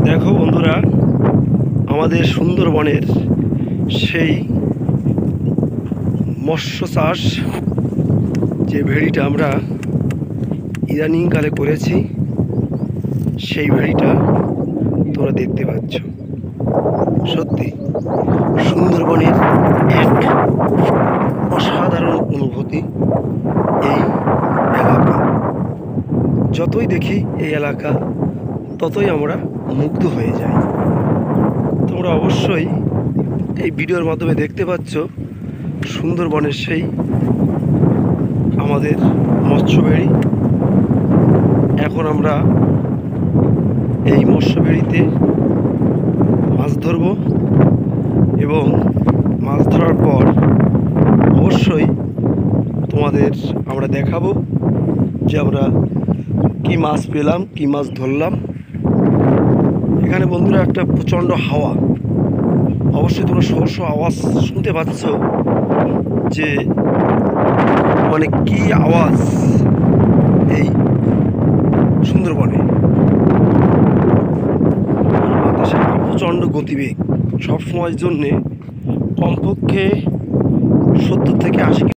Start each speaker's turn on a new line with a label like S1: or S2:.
S1: দেখো বন্ধুরা, আমাদের সুন্দরবনের সেই মৎস্য চাষ যে ভেড়িটা আমরা ইদানিংকালে করেছি, সেই ভেড়িটা তোমরা দেখতে পাচ্ছ। সত্যি সুন্দরবনের এক অসাধারণ অনুভূতি এই এলাকা। যতই দেখি এই এলাকা ততই আমরা মুগ্ধ হয়ে যাই। তোমরা অবশ্যই এই ভিডিওর মাধ্যমে দেখতে পাচ্ছ সুন্দরবনের সেই আমাদের মৎস্যভেড়ি। এখন আমরা এই মৎস্যভেড়িতে মাছ ধরব এবং মাছ ধরার পর অবশ্যই তোমাদের আমরা দেখাবো যে আমরা কি মাছ পেলাম, কি মাছ ধরলাম। এখানে বন্ধুরা একটা প্রচণ্ড হাওয়া, অবশ্যই তোমরা শো আওয়াজ শুনতে পাচ্ছ যে মানে কি আওয়াজ এই সুন্দরবনে। বাতাসের প্রচণ্ড গতিবেগ, সবসময়ের জন্যে কমপক্ষে 70 থেকে 80